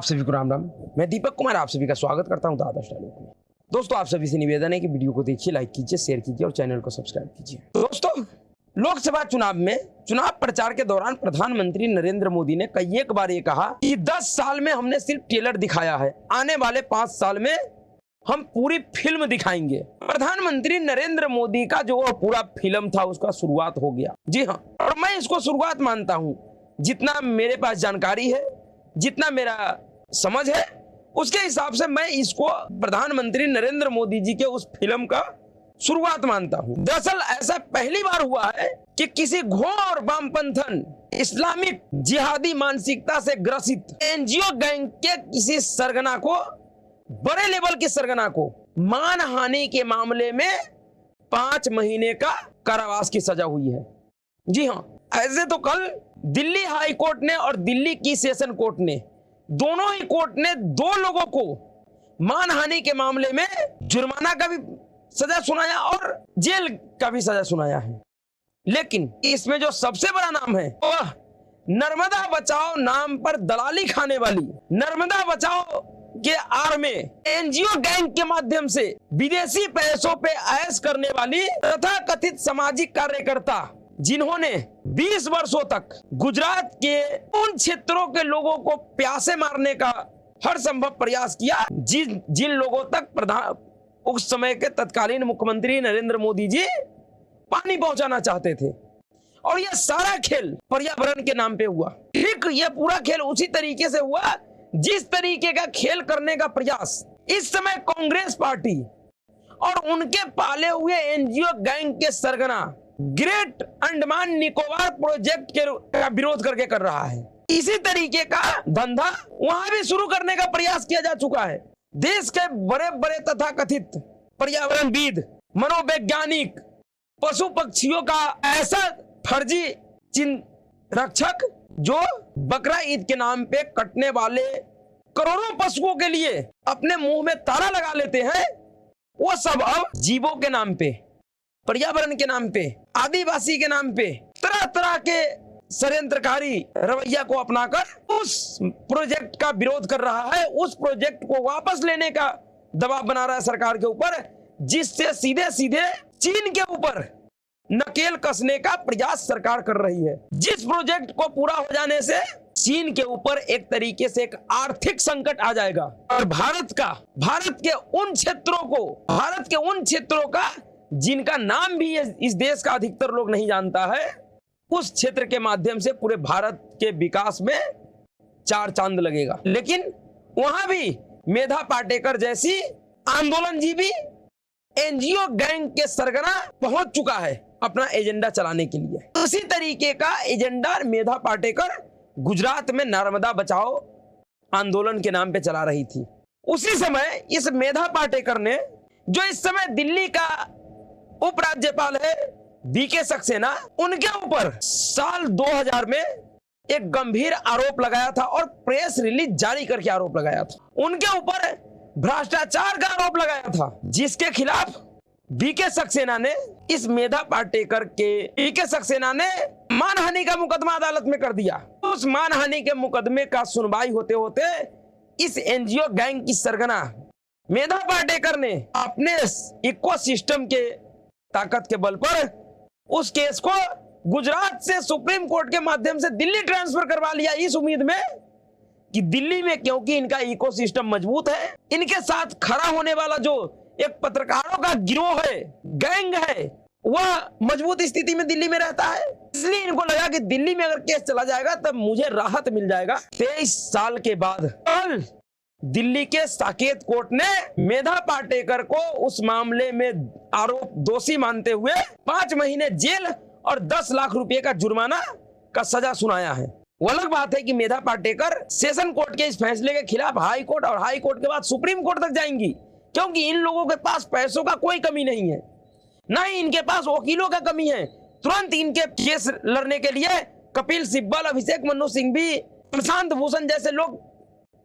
आप सभी को राम राम। मैं दीपक कुमार आप सभी का स्वागत करता हूं आदर्श डायलॉग में। दोस्तों, आप सभी से निवेदन है कि वीडियो को देखिए, लाइक कीजिए, शेयर कीजिए और चैनल को सब्सक्राइब कीजिए। दोस्तों, लोकसभा चुनाव में चुनाव प्रचार के दौरान प्रधानमंत्री नरेंद्र मोदी ने कई एक बार ये कहा कि 10 साल में हमने सिर्फ ट्रेलर दिखाया है, आने वाले 5 साल में हम पूरी फिल्म दिखाएंगे। प्रधानमंत्री नरेंद्र मोदी का जो पूरा फिल्म था उसका शुरुआत हो गया। जी हाँ, और मैं इसको शुरुआत मानता हूँ। जितना मेरे पास जानकारी है, जितना मेरा समझ है, उसके हिसाब से मैं इसको प्रधानमंत्री नरेंद्र मोदी जी के उस फिल्म का शुरुआत मानता हूँ। दरअसल ऐसा पहली बार हुआ है कि किसी घोर वामपंथन इस्लामिक जिहादी मानसिकता से ग्रसित एनजीओ गैंग के किसी सरगना को, बड़े लेवल के सरगना को, मानहानि के मामले में 5 महीने का कारावास की सजा हुई है। जी हाँ, ऐसे तो कल दिल्ली हाई कोर्ट ने और दिल्ली की सेशन कोर्ट ने, दोनों ही कोर्ट ने 2 लोगों को मानहानि के मामले में जुर्माना का भी सजा सुनाया और जेल का भी सजा सुनाया है। लेकिन इसमें जो सबसे बड़ा नाम है वह नर्मदा बचाओ नाम पर दलाली खाने वाली, नर्मदा बचाओ के आड़ में एनजीओ गैंग के माध्यम से विदेशी पैसों पे ऐश करने वाली तथा कथित सामाजिक कार्यकर्ता, जिन्होंने 20 वर्षों तक गुजरात के उन क्षेत्रों के लोगों को प्यासे मारने का हर संभव प्रयास किया जिन लोगों तक उस समय के तत्कालीन मुख्यमंत्री नरेंद्र मोदी जी पानी पहुंचाना चाहते थे। और यह सारा खेल पर्यावरण के नाम पे हुआ। ठीक यह पूरा खेल उसी तरीके से हुआ जिस तरीके का खेल करने का प्रयास इस समय कांग्रेस पार्टी और उनके पाले हुए एनजीओ गैंग के सरगना ग्रेट अंडमान निकोबार प्रोजेक्ट का विरोध करके कर रहा है। इसी तरीके का धंधा वहां भी शुरू करने का प्रयास किया जा चुका है। देश के बड़े बड़े तथा कथित पर्यावरणविद, मनोवैज्ञानिक, पशु पक्षियों का ऐसा फर्जी चिन्ह रक्षक जो बकरा ईद के नाम पे कटने वाले करोड़ों पशुओं के लिए अपने मुंह में ताला लगा लेते हैं, वो सब अब जीवों के नाम पे, पर्यावरण के नाम पे, आदिवासी के नाम पे तरह तरह के षड्यंत्रकारी रवैया को अपनाकर उस प्रोजेक्ट का विरोध कर रहा है। उस प्रोजेक्ट को वापस लेने का दबाव बना रहा है सरकार के ऊपर, जिससे सीधे सीधे चीन के ऊपर नकेल कसने का प्रयास सरकार कर रही है। जिस प्रोजेक्ट को पूरा हो जाने से चीन के ऊपर एक तरीके से एक आर्थिक संकट आ जाएगा और भारत के उन क्षेत्रों का जिनका नाम भी इस देश का अधिकतर लोग नहीं जानता है, उस क्षेत्र के माध्यम से पूरे भारत के विकास में 4 चांद लगेगा। लेकिन वहां भी मेधा पाटेकर जैसी आंदोलनजीवी एनजीओ गैंग के सरगना पहुंच चुका है अपना एजेंडा चलाने के लिए। उसी तरीके का एजेंडा मेधा पाटेकर गुजरात में नर्मदा बचाओ आंदोलन के नाम पे चला रही थी। उसी समय इस मेधा पाटेकर ने, जो इस समय दिल्ली का उपराज्यपाल है बीके सक्सेना, उनके ऊपर साल 2000 में एक गंभीर आरोप लगाया था और प्रेस रिलीज जारी करके आरोप लगाया था। उनके ऊपर भ्रष्टाचार का आरोप लगाया था, जिसके खिलाफ बीके सक्सेना ने, इस मेधा पाटेकर के बीके सक्सेना ने मानहानि का मुकदमा अदालत में कर दिया। उस मानहानि के मुकदमे का सुनवाई होते होते इस एनजीओ गैंग की सरगना मेधा पाटेकर ने अपने इकोसिस्टम के ताकत के बल पर उस केस को गुजरात से सुप्रीम कोर्ट के माध्यम से दिल्ली ट्रांसफर करवा लिया, इस उम्मीद में कि दिल्ली में, क्योंकि इनका इकोसिस्टम मजबूत है, इनके साथ खड़ा होने वाला जो एक पत्रकारों का गिरोह है, गैंग है, वह मजबूत स्थिति में दिल्ली में रहता है। इसलिए इनको लगा कि दिल्ली में अगर केस चला जाएगा तब मुझे राहत मिल जाएगा। 23 साल के बाद कल दिल्ली के साकेत कोर्ट ने मेधा पाटेकर को उस मामले में आरोप दोषी मानते हुए 5 महीने जेल और 10 लाख रुपए का जुर्माना का सजा सुनाया है। वो अलग बात है कि मेधा पाटेकर सेशन कोर्ट के इस फैसले के खिलाफ हाई कोर्ट और हाई कोर्ट के बाद सुप्रीम कोर्ट तक जाएंगी, क्योंकि इन लोगों के पास पैसों का कोई कमी नहीं है, ना ही इनके पास वकीलों का कमी है। तुरंत इनके केस लड़ने के लिए कपिल सिब्बल, अभिषेक मनु सिंघवी, प्रशांत भूषण जैसे लोग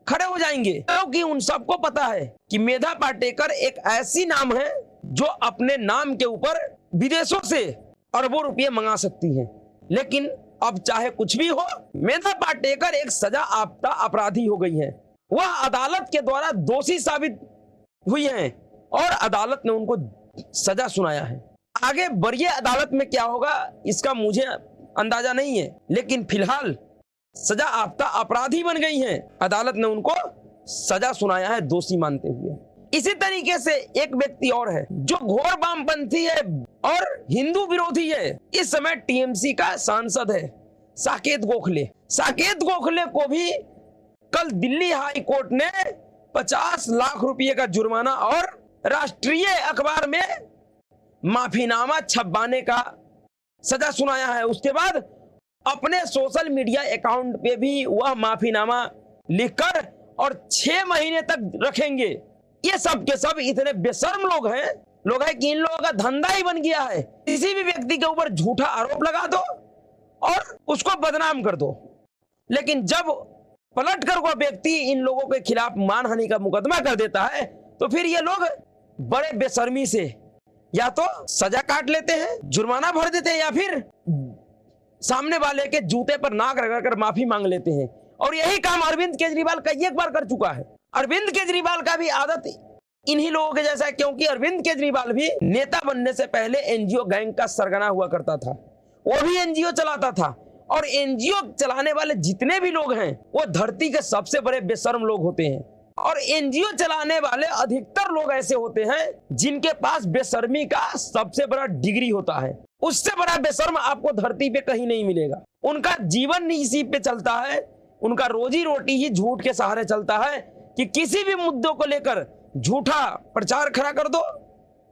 खड़े हो जाएंगे, क्योंकि उन सबको पता है कि मेधा पाटेकर एक ऐसी नाम है जो अपने नाम के ऊपर विदेशों से अरबों रुपये मंगा सकती है। लेकिन अब चाहे कुछ भी हो, मेधा पाटेकर एक सजा याफ्ता अपराधी हो गई है वह अदालत के द्वारा दोषी साबित हुई हैं और अदालत ने उनको सजा सुनाया है। आगे वरीय अदालत में क्या होगा इसका मुझे अंदाजा नहीं है, लेकिन फिलहाल सजा याफ्ता अपराधी बन गई हैं। अदालत ने उनको सजा सुनाया है दोषी मानते हुए। इसी तरीके से एक व्यक्ति और है जो घोर वामपंथी है और हिंदू विरोधी है। इस समय टीएमसी का सांसद है साकेत गोखले। साकेत गोखले को भी कल दिल्ली हाई कोर्ट ने 50 लाख रुपए का जुर्माना और राष्ट्रीय अखबार में माफीनामा छपवाने का सजा सुनाया है। उसके बाद अपने सोशल मीडिया अकाउंट पे भी वह माफीनामा लिखकर और 6 महीने तक रखेंगे। ये सब के सब इतने बेशर्म लोग हैं कि इन लोगों का धंधा ही बन गया है। किसी भी व्यक्ति के ऊपर झूठा आरोप लगा दो और उसको बदनाम कर दो, लेकिन जब पलट कर वो व्यक्ति इन लोगों के खिलाफ मानहानि का मुकदमा कर देता है तो फिर ये लोग बड़े बेशर्मी से या तो सजा काट लेते हैं, जुर्माना भर देते हैं, या फिर सामने वाले के जूते पर नाक रगड़कर माफी मांग लेते हैं। और यही काम अरविंद केजरीवाल कई एक बार कर चुका है। अरविंद केजरीवाल का भी आदत इन्हीं लोगों के जैसा है, क्योंकि अरविंद केजरीवाल भी नेता बनने से पहले एनजीओ गैंग का सरगना हुआ करता था। वो भी एनजीओ चलाता था और एनजीओ चलाने वाले जितने भी लोग हैं वो धरती के सबसे बड़े बेशर्म लोग होते हैं। और एनजीओ चलाने वाले अधिकतर लोग ऐसे होते हैं जिनके पास बेशर्मी का सबसे बड़ा डिग्री होता है। उससे बड़ा बेशर्म आपको धरती पे कहीं नहीं मिलेगा। उनका जीवन इसी पे चलता है, उनका रोजी रोटी ही झूठ के सहारे चलता है कि किसी भी मुद्दों को लेकर झूठा प्रचार खड़ा कर दो,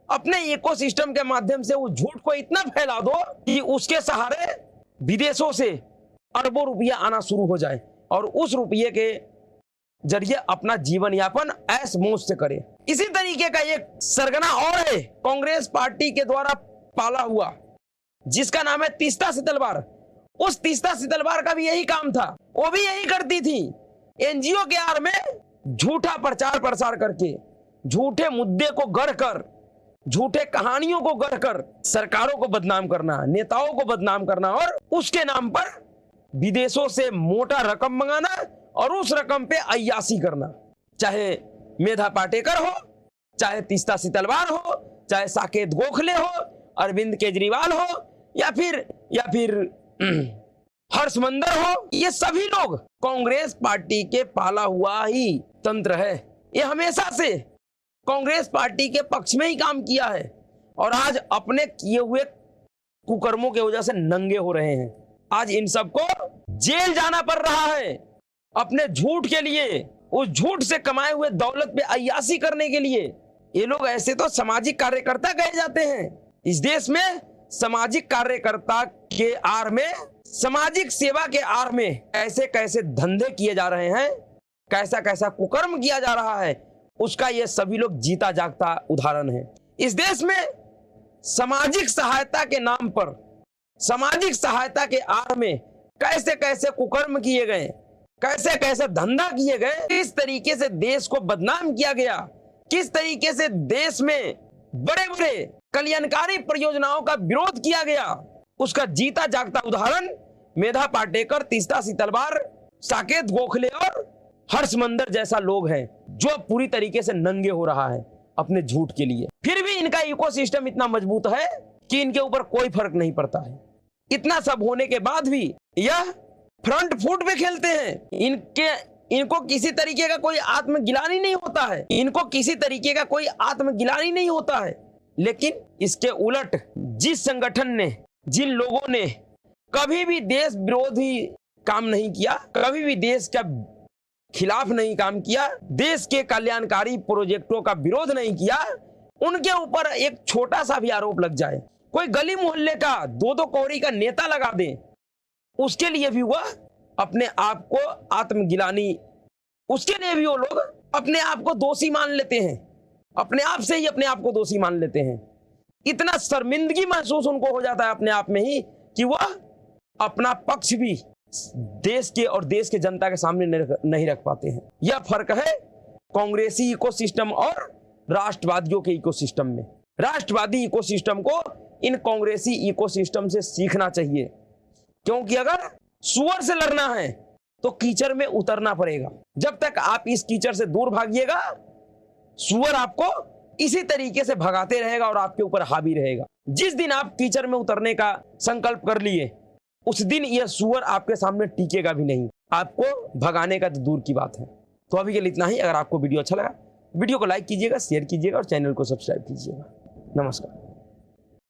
अपने इकोसिस्टम के माध्यम से उस झूठ को इतना फैला दो कि उसके सहारे विदेशों से अरबों रुपया आना शुरू हो जाए और उस रुपये के जरिए अपना जीवन यापन ऐश मौज से करे। इसी तरीके का एक सरगना और है कांग्रेस पार्टी के द्वारा पाला हुआ, जिसका नाम है तीस्ता सितलवार। उस तीस्ता सितलवार का भी यही काम था, वो भी यही करती थी। एनजीओ के आड़ में झूठा प्रचार प्रसार करके, झूठे मुद्दे को गढ़कर, झूठे कहानियों को गढ़कर सरकारों को बदनाम करना, नेताओं को बदनाम करना और उसके नाम पर विदेशों से मोटा रकम मंगाना और उस रकम पे अय्याशी करना। चाहे मेधा पाटेकर हो, चाहे तीस्ता सितलवार हो, चाहे साकेत गोखले हो, अरविंद केजरीवाल हो या फिर हर्षमंदर हो, ये सभी लोग कांग्रेस पार्टी के पाला हुआ ही तंत्र है। ये हमेशा से कांग्रेस पार्टी के पक्ष में ही काम किया है और आज अपने किए हुए कुकर्मों की वजह से नंगे हो रहे हैं। आज इन सबको जेल जाना पड़ रहा है अपने झूठ के लिए, उस झूठ से कमाए हुए दौलत पे अय्याशी करने के लिए। ये लोग ऐसे तो सामाजिक कार्यकर्ता कहे जाते हैं। इस देश में सामाजिक कार्यकर्ता के आड़ में, सामाजिक सेवा के आड़ में कैसे कैसे धंधे किए जा रहे हैं, कैसा कैसा कुकर्म किया जा रहा है, उसका ये सभी लोग जीता जागता उदाहरण है। इस देश में सामाजिक सहायता के नाम पर, सामाजिक सहायता के आड़ में कैसे कैसे कुकर्म किए गए, कैसे कैसे धंधा किए गए, किस तरीके से देश को बदनाम किया गया, किस तरीके से देश में बड़े बड़े कल्याणकारी परियोजनाओं का विरोध किया गया, उसका जीता जागता उदाहरण मेधा पाटेकर, तीस्ता सितलवार, साकेत गोखले और हर्षमंदर जैसा लोग हैं, जो पूरी तरीके से नंगे हो रहा है अपने झूठ के लिए। फिर भी इनका इकोसिस्टम इतना मजबूत है कि इनके ऊपर कोई फर्क नहीं पड़ता है। इतना सब होने के बाद भी यह फ्रंट फुट पे खेलते हैं। इनको किसी तरीके का कोई आत्मगिलानी नहीं होता है, इनको किसी तरीके का कोई आत्मगिलानी नहीं होता है। लेकिन इसके उलट जिस संगठन ने, जिन लोगों ने कभी भी देश विरोधी काम नहीं किया, कभी भी देश का खिलाफ नहीं काम किया, देश के कल्याणकारी प्रोजेक्टों का विरोध नहीं किया, उनके ऊपर एक छोटा सा भी आरोप लग जाए, कोई गली मोहल्ले का 2-2 कौड़ी का नेता लगा दे, उसके लिए भी वह अपने आप को आत्मगिलानी, उसके लिए भी वो लोग अपने आप को दोषी मान लेते हैं, अपने आप से ही अपने आप को दोषी मान लेते हैं। इतना शर्मिंदगी महसूस उनको हो जाता है अपने आप में ही कि वह अपना पक्ष भी देश के और देश के जनता के सामने नहीं रख पाते हैं। यह फर्क है कांग्रेसी इकोसिस्टम और राष्ट्रवादियों के इकोसिस्टम में। राष्ट्रवादी इकोसिस्टम को इन कांग्रेसी इकोसिस्टम से सीखना चाहिए, क्योंकि अगर सुअर से लड़ना है तो कीचड़ में उतरना पड़ेगा। जब तक आप इस कीचड़ से दूर भागिएगा, सूअर आपको इसी तरीके से भगाते रहेगा और आपके ऊपर हावी रहेगा। जिस दिन आप कीचड़ में उतरने का संकल्प कर लिए, उस दिन यह सूअर आपके सामने टिकेगा भी नहीं, आपको भगाने का तो दूर की बात है। तो अभी के लिए इतना ही। अगर आपको वीडियो अच्छा लगा, वीडियो को लाइक कीजिएगा, शेयर कीजिएगा और चैनल को सब्सक्राइब कीजिएगा। नमस्कार।